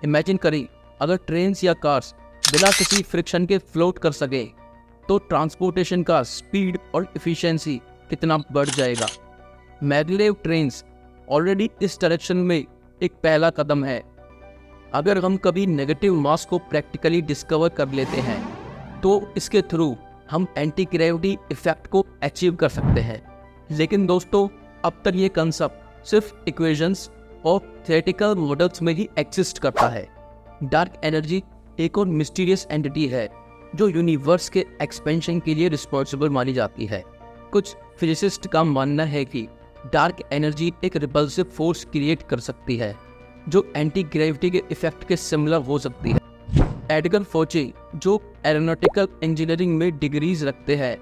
Imagine करें अगर trains या कार्स बिना किसी फ्रिक्शन के फ्लोट कर सके तो ट्रांसपोर्टेशन का स्पीड और इफिशिएंसी कितना बढ़ जाएगा। मैगलेव ट्रेन्स ऑलरेडी इस डायरेक्शन में एक पहला कदम है। अगर हम कभी नेगेटिव मास को प्रैक्टिकली डिस्कवर कर लेते हैं तो इसके थ्रू हम एंटी ग्रेविटी इफेक्ट को अचीव कर सकते हैं। लेकिन दोस्तों, अब तक ये कंसेप्ट सिर्फ इक्वेशंस और थियोरेटिकल मॉडल्स में ही एग्जिस्ट करता है। डार्क एनर्जी एक और मिस्टीरियस एंटिटी है जो यूनिवर्स के एक्सपेंशन के लिए रिस्पॉन्सिबल मानी जाती है। कुछ फिजिसिस्ट का मानना है कि डार्क एनर्जी एक रिपल्सिव फोर्स क्रिएट कर सकती है जो एंटी ग्रेविटी के इफेक्ट के सिमिलर हो सकती है। एडगर फोचे, जो एरोनॉटिकल इंजीनियरिंग में डिग्रीज रखते हैं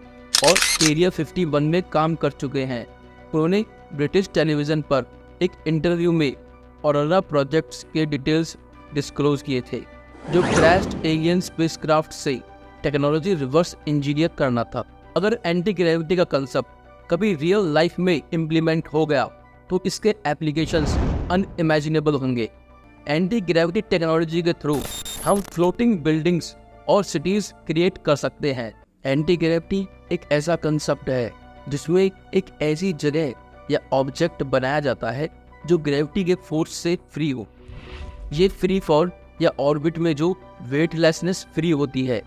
और एरिया 51 में काम कर चुके हैं, उन्होंने ब्रिटिश टेलीविज़न पर एक इंटरव्यू में ऑरोरा प्रोजेक्ट्स के डिटेल्स डिस्क्लोज किए थे, जो क्रैश्ड एलियन स्पेसक्राफ्ट से टेक्नोलॉजी रिवर्स इंजीनियर करना था। अगर एंटी ग्रेविटी का कंसेप्ट कभी रियल लाइफ में इम्प्लीमेंट हो गया तो इसके एप्लीकेशंस अनइमेजिनेबल होंगे। एंटी ग्रेविटी टेक्नोलॉजी के थ्रू हम फ्लोटिंग बिल्डिंग्स और सिटीज क्रिएट कर सकते हैं। एंटी ग्रेविटी एक ऐसा कंसेप्ट है जिसमें एक ऐसी जगह या ऑब्जेक्ट बनाया जाता है जो ग्रेविटी के फोर्स से फ्री हो। ये फ्री फॉल या ऑर्बिट में जो वेटलेसनेस फ्री होती है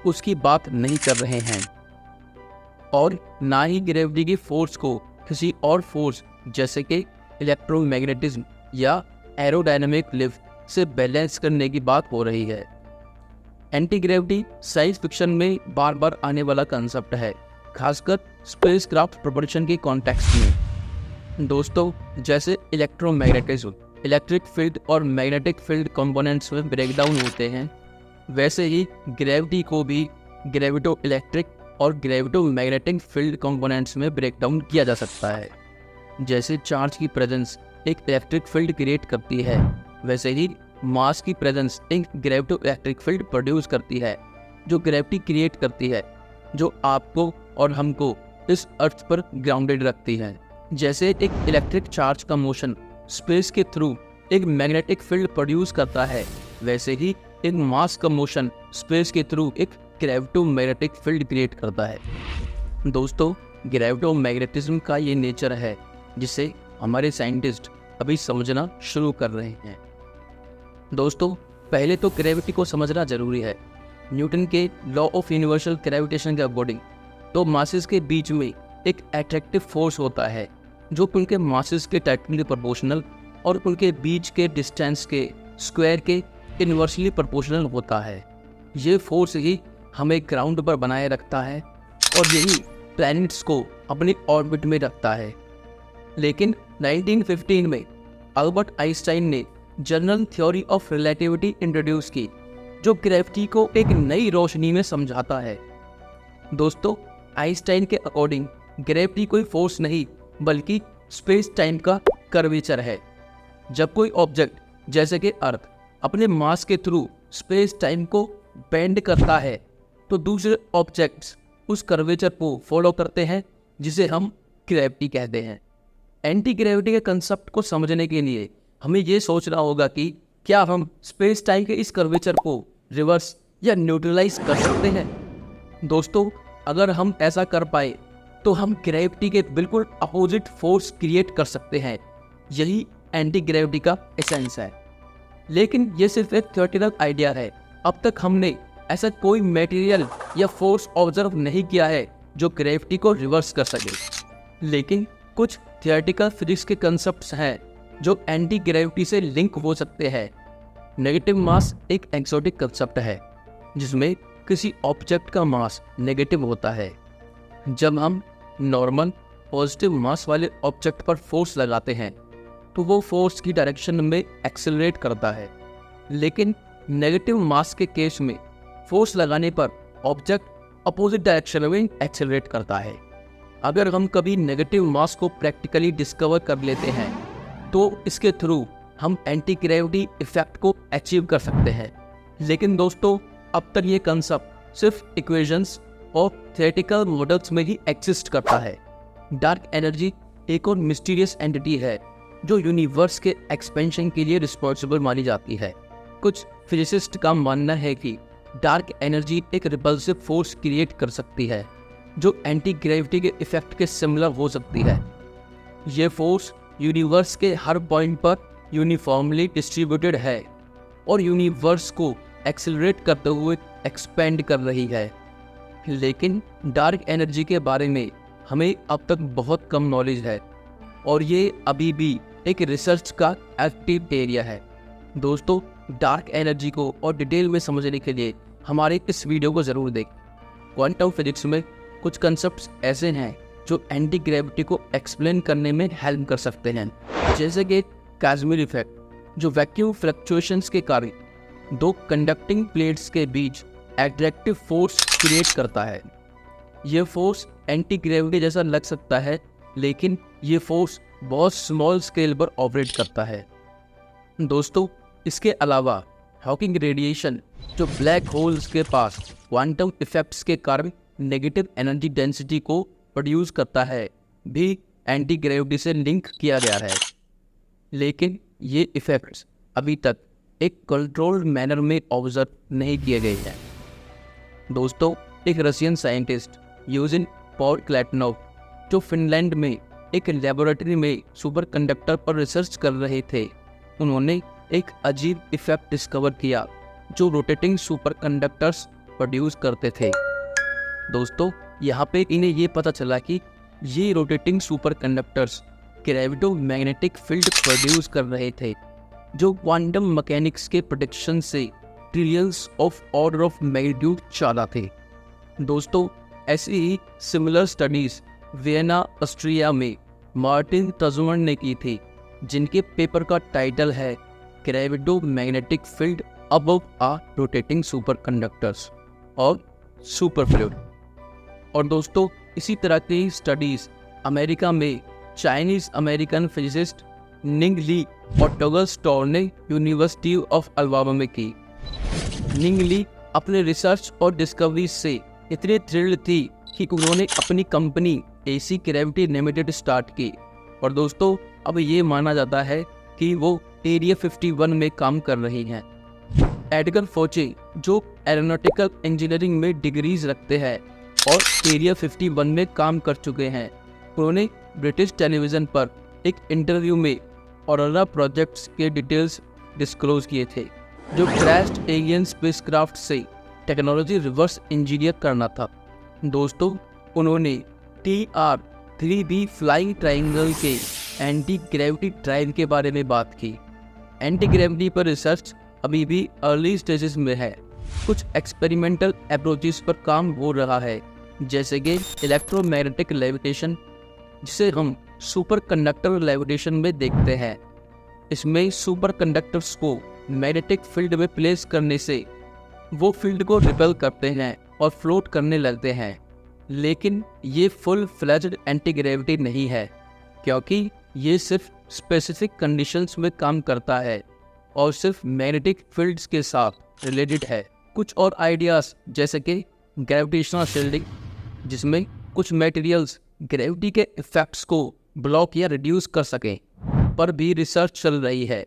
उसकी बात नहीं कर रहे हैं, और ना ही ग्रेविटी की फोर्स को किसी और फोर्स जैसे कि इलेक्ट्रोमैग्नेटिज्म या एरोडायनामिक लिफ्ट से बैलेंस करने की बात हो रही है। एंटी ग्रेविटी साइंस फिक्शन में बार बार आने वाला कंसेप्ट है, खासकर स्पेसक्राफ्ट प्रोपल्शन के कॉन्टेक्स्ट में। दोस्तों, जैसे इलेक्ट्रोमैग्नेटिज्म इलेक्ट्रिक फील्ड और मैग्नेटिक फील्ड कंपोनेंट्स में ब्रेकडाउन होते हैं, वैसे ही ग्रेविटी को भी ग्रेविटो इलेक्ट्रिक और ग्रेविटो मैग्नेटिक फील्ड कंपोनेंट्स में ब्रेकडाउन किया जा सकता है। जैसे चार्ज की प्रेजेंस एक इलेक्ट्रिक फील्ड क्रिएट करती है, वैसे ही मास की प्रेजेंस एक ग्रेविटो इलेक्ट्रिक फील्ड प्रोड्यूस करती है जो ग्रेविटी क्रिएट करती है, जो आपको और हमको इस अर्थ पर ग्राउंडेड रखती है। जैसे एक इलेक्ट्रिक चार्ज का मोशन स्पेस के थ्रू एक मैग्नेटिक फील्ड प्रोड्यूस करता है, वैसे ही एक मास का मोशन स्पेस के थ्रू एक ग्रेविटो मैग्नेटिक फील्ड क्रिएट करता है। दोस्तों, ग्रेविटो मैग्नेटिज्म का ये नेचर है जिसे हमारे साइंटिस्ट अभी समझना शुरू कर रहे हैं। दोस्तों, पहले तो ग्रेविटी को समझना जरूरी है। न्यूटन के लॉ ऑफ यूनिवर्सल ग्रेविटेशन के अकॉर्डिंग तो मासेस के बीच में एक अट्रैक्टिव फोर्स होता है जो उनके मासेस के डायरेक्टली प्रोपोर्शनल और उनके बीच के डिस्टेंस के स्क्वायर के इनवर्सली प्रोपोर्शनल होता है। ये फोर्स ही हमें ग्राउंड पर बनाए रखता है और यही प्लैनेट्स को अपनी ऑर्बिट में रखता है। लेकिन 1915 में अल्बर्ट आइंस्टाइन ने general theory of relativity introduce की, जो ग्रेविटी को एक नई रोशनी में समझाता है। दोस्तों, आइंस्टाइन के अकॉर्डिंग ग्रेविटी कोई फोर्स नहीं बल्कि स्पेस टाइम का कर्वेचर है। जब कोई ऑब्जेक्ट जैसे कि अर्थ अपने मास के थ्रू स्पेस टाइम को बेंड करता है तो दूसरे ऑब्जेक्ट्स उस कर्वेचर को फॉलो करते हैं, जिसे हम ग्रेविटी कहते हैं। एंटी ग्रेविटी के कंसेप्ट को समझने के लिए हमें ये सोचना होगा कि क्या हम स्पेस टाइम के इस कर्वेचर को रिवर्स या न्यूट्रलाइज कर सकते हैं। दोस्तों, अगर हम ऐसा कर पाए तो हम ग्रेविटी के बिल्कुल अपोजिट फोर्स क्रिएट कर सकते हैं। यही एंटी ग्रेविटी का एसेंस है। लेकिन ये सिर्फ एक थ्योरेटिकल आइडिया है। अब तक हमने ऐसा कोई मटेरियल या फोर्स ऑब्जर्व नहीं किया है जो ग्रेविटी को रिवर्स कर सके। लेकिन कुछ थियोरेटिकल फिजिक्स के कंसेप्ट्स हैं जो एंटी ग्रेविटी से लिंक हो सकते हैं। नेगेटिव मास एक एक्सोटिक कंसेप्ट है जिसमें किसी ऑब्जेक्ट का मास नेगेटिव होता है। जब हम नॉर्मल पॉजिटिव मास वाले ऑब्जेक्ट पर फोर्स लगाते हैं तो वो फोर्स की डायरेक्शन में एक्सेलरेट करता है। लेकिन नेगेटिव मास के केस में फोर्स लगाने पर ऑब्जेक्ट अपोजिट डायरेक्शन में एक्सेलरेट करता है। अगर हम कभी नेगेटिव मास को प्रैक्टिकली डिस्कवर कर लेते हैं तो इसके थ्रू हम एंटी ग्रेविटी इफेक्ट को अचीव कर सकते हैं। लेकिन दोस्तों, अब तक ये कंसेप्ट सिर्फ इक्वेशंस और थियोरेटिकल मॉडल्स में ही एग्जिस्ट करता है। डार्क एनर्जी एक और मिस्टीरियस एंटिटी है जो यूनिवर्स के एक्सपेंशन के लिए रिस्पॉन्सिबल मानी जाती है। कुछ फिजिसिस्ट का मानना है कि डार्क एनर्जी एक रिपल्सिव फोर्स क्रिएट कर सकती है जो एंटी ग्रेविटी के इफेक्ट के सिमिलर हो सकती है। ये फोर्स यूनिवर्स के हर पॉइंट पर यूनिफॉर्मली डिस्ट्रीब्यूटेड है और यूनिवर्स को एक्सेलरेट करते हुए एक्सपेंड कर रही है। लेकिन डार्क एनर्जी के बारे में हमें अब तक बहुत कम नॉलेज है और ये अभी भी एक रिसर्च का एक्टिव एरिया है। दोस्तों, डार्क एनर्जी को और डिटेल में समझने के लिए हमारे इस वीडियो को ज़रूर देखें। क्वांटम फिजिक्स में कुछ कंसेप्ट्स ऐसे हैं जो एंटी ग्रेविटी को एक्सप्लेन करने में हेल्प कर सकते हैं, जैसे कि काज़मिर इफेक्ट जो वैक्यूम फ्लक्चुएशंस के कारण दो कंडक्टिंग प्लेट्स के बीच एट्रैक्टिव फोर्स क्रिएट करता है। ये फोर्स एंटी ग्रेविटी जैसा लग सकता है, लेकिन ये फोर्स बहुत स्मॉल स्केल पर ऑपरेट करता है। दोस्तों, इसके अलावा हॉकिंग रेडिएशन जो ब्लैक होल्स के पास क्वांटम इफेक्ट्स के कारण नेगेटिव एनर्जी डेंसिटी को प्रोड्यूस करता है, भी एंटी ग्रेविटी से लिंक किया गया है। लेकिन ये इफेक्ट्स अभी तक एक कंट्रोल्ड मैनर में ऑब्जर्व नहीं किए गए हैं। दोस्तों, एक रशियन साइंटिस्ट यूजिन पॉडक्लेटनोव जो फिनलैंड में एक लेबोरेटरी में सुपरकंडक्टर पर रिसर्च कर रहे थे, उन्होंने एक अजीब इफेक्ट डिस्कवर किया जो रोटेटिंग सुपरकंडक्टर्स प्रोड्यूस करते थे। दोस्तों, यहाँ पे इन्हें ये पता चला कि ये rotating superconductors gravitomagnetic field produce कर रहे थे जो क्वांटम मैकेनिक्स के प्रेडिक्शन से trillions of order of magnitude ज़्यादा थे। दोस्तों, ऐसी ही सिमिलर स्टडीज़ वियना ऑस्ट्रिया में मार्टिन तजुमन ने की थी, जिनके पेपर का टाइटल है gravitomagnetic field above a rotating superconductors और सुपरफ्लूइड। और दोस्तों, इसी तरह की स्टडीज़ अमेरिका में Chinese American physicist Ning Li और डगलस स्टोर ने यूनिवर्सिटी ऑफ अलाबामा में की। निंग ली अपने रिसर्च और डिस्कवरी से इतने थ्रिल्ड थी कि उन्होंने अपनी company AC gravity limited start की। और दोस्तों, अब ये माना जाता है कि वो एरिया 51 में काम कर रही हैं। एडगर फोचे जो एरोनॉटिकल इंजीनियरिंग में डिग्रीज रखते हैं और एरिया 51 में काम कर चुके हैं, उन्होंने ब्रिटिश टेलीविज़न पर एक इंटरव्यू में ऑरोरा प्रोजेक्ट्स के डिटेल्स डिस्क्लोज किए थे, जो क्रैश्ड एलियन स्पेसक्राफ्ट से टेक्नोलॉजी रिवर्स इंजीनियर करना था। दोस्तों, उन्होंने TR-3B फ्लाइंग ट्रायंगल के एंटी ग्रेविटी ड्राइव के बारे में बात की। एंटी ग्रेविटी पर रिसर्च अभी भी अर्ली स्टेजेस में है। कुछ एक्सपेरिमेंटल अप्रोचेस पर काम हो रहा है, जैसे कि इलेक्ट्रोमैग्नेटिक लेविटेशन, जिसे हम सुपरकंडक्टर लेविटेशन में देखते हैं। इसमें सुपरकंडक्टर्स को मैग्नेटिक फील्ड में प्लेस करने से वो फील्ड को रिपेल करते हैं और फ्लोट करने लगते हैं। लेकिन ये फुल फ्लेज्ड एंटी ग्रेविटी नहीं है, क्योंकि ये सिर्फ स्पेसिफिक कंडीशंस में काम करता है और सिर्फ मैग्नेटिक फील्ड्स के साथ रिलेटेड है। कुछ और आइडियाज़ जैसे कि ग्रेविटेशनल शील्डिंग, जिसमें कुछ मटेरियल्स ग्रेविटी के इफेक्ट्स को ब्लॉक या रिड्यूस कर सकें, पर भी रिसर्च चल रही है।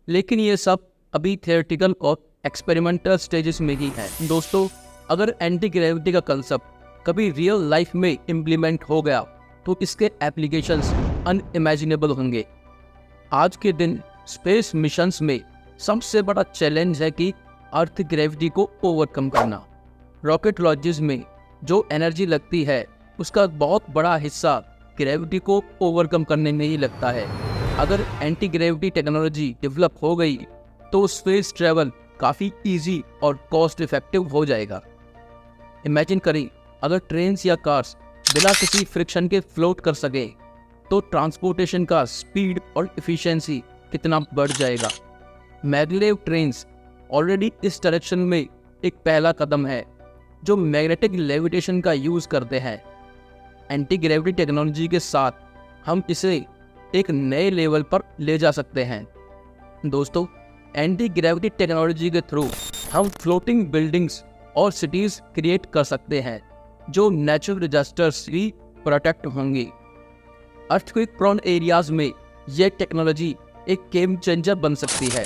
लेकिन ये सब अभी थियोरेटिकल और एक्सपेरिमेंटल स्टेजेस में ही है। दोस्तों, अगर एंटी ग्रेविटी का कंसेप्ट कभी रियल लाइफ में इम्प्लीमेंट हो गया तो इसके एप्लीकेशंस अनइमेजिनेबल होंगे। आज के दिन स्पेस मिशंस में सबसे बड़ा चैलेंज है कि अर्थ ग्रेविटी को ओवरकम करना। रॉकेट लॉन्चेस में जो एनर्जी लगती है उसका बहुत बड़ा हिस्सा ग्रेविटी को ओवरकम करने में ही लगता है। अगर एंटी ग्रेविटी टेक्नोलॉजी डेवलप हो गई तो स्पेस ट्रैवल काफ़ी इजी और कॉस्ट इफेक्टिव हो जाएगा। इमेजिन करें, अगर ट्रेन्स या कार्स बिना किसी फ्रिक्शन के फ्लोट कर सके तो ट्रांसपोर्टेशन का स्पीड और एफिशिएंसी कितना बढ़ जाएगा। मैग्लेव ट्रेन्स ऑलरेडी इस डायरेक्शन में एक पहला कदम है, जो मैग्नेटिक लेविटेशन का यूज़ करते हैं। एंटी ग्रेविटी टेक्नोलॉजी के साथ हम इसे एक नए लेवल पर ले जा सकते हैं। दोस्तों, एंटी ग्रेविटी टेक्नोलॉजी के थ्रू हम फ्लोटिंग बिल्डिंग्स और सिटीज़ क्रिएट कर सकते हैं जो नेचुरल डिजास्टर्स भी प्रोटेक्ट होंगी। अर्थक्वेक प्रोन एरियाज में यह टेक्नोलॉजी एक गेम चेंजर बन सकती है।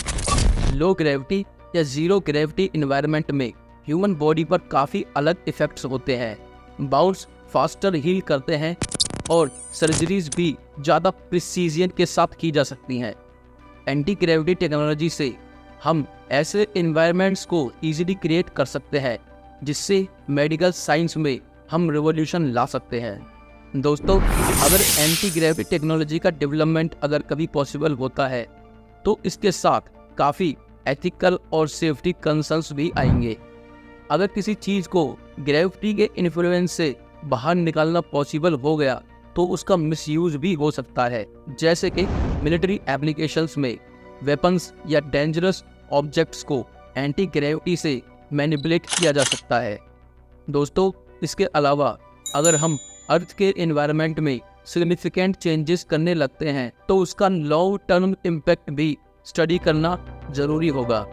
लो ग्रेविटी या जीरो ग्रेविटी इन्वायरमेंट में ह्यूमन बॉडी पर काफ़ी अलग इफ़ेक्ट्स होते हैं। बाउंस फास्टर हील करते हैं और सर्जरीज भी ज़्यादा प्रिसीजन के साथ की जा सकती हैं। एंटी ग्रेविटी टेक्नोलॉजी से हम ऐसे इन्वायरमेंट्स को ईजिली क्रिएट कर सकते हैं जिससे मेडिकल साइंस में हम रिवॉल्यूशन ला सकते हैं। दोस्तों, अगर एंटी ग्रेविटी टेक्नोलॉजी का डेवलपमेंट अगर कभी पॉसिबल होता है तो इसके साथ काफ़ी एथिकल और सेफ्टी कंसर्न्स भी आएंगे। अगर किसी चीज़ को ग्रेविटी के इन्फ्लुएंस से बाहर निकालना पॉसिबल हो गया तो उसका मिसयूज भी हो सकता है, जैसे कि मिलिट्री एप्लीकेशंस में वेपन्स या डेंजरस ऑब्जेक्ट्स को एंटी ग्रेविटी से मैनिपुलेट किया जा सकता है। दोस्तों, इसके अलावा अगर हम अर्थ के एनवायरनमेंट में सिग्निफिकेंट चेंजेस करने लगते हैं तो उसका लॉन्ग टर्म इम्पैक्ट भी स्टडी करना ज़रूरी होगा।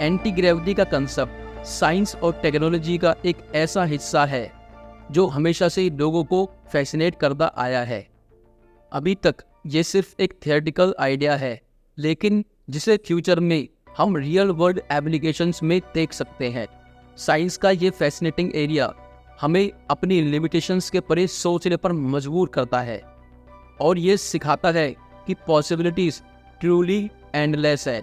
एंटी ग्रेविटी का कंसेप्ट साइंस और टेक्नोलॉजी का एक ऐसा हिस्सा है जो हमेशा से लोगों को फैसिनेट करता आया है। अभी तक ये सिर्फ एक थियोरेटिकल आइडिया है, लेकिन जिसे फ्यूचर में हम रियल वर्ल्ड एप्लीकेशंस में देख सकते हैं। साइंस का ये फैसिनेटिंग एरिया हमें अपनी लिमिटेशंस के परे सोचने पर मजबूर करता है और ये सिखाता है कि पॉसिबिलिटीज़ ट्रूली एंडलेस है।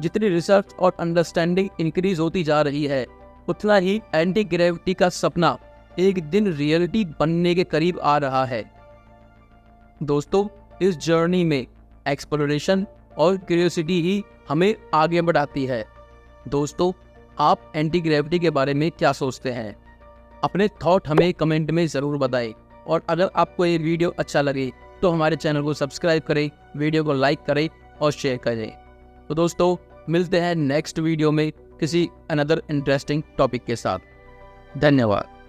जितनी रिसर्च और अंडरस्टैंडिंग इंक्रीज होती जा रही है, उतना ही एंटी ग्रेविटी का सपना एक दिन रियलिटी बनने के करीब आ रहा है। दोस्तों, इस जर्नी में एक्सप्लोरेशन और क्यूरियोसिटी ही हमें आगे बढ़ाती है। दोस्तों, आप एंटी ग्रेविटी के बारे में क्या सोचते हैं? अपने थॉट हमें कमेंट में ज़रूर बताएं और अगर आपको ये वीडियो अच्छा लगे तो हमारे चैनल को सब्सक्राइब करें, वीडियो को लाइक करें और शेयर करें। तो दोस्तों, मिलते हैं नेक्स्ट वीडियो में किसी अनदर इंटरेस्टिंग टॉपिक के साथ। धन्यवाद।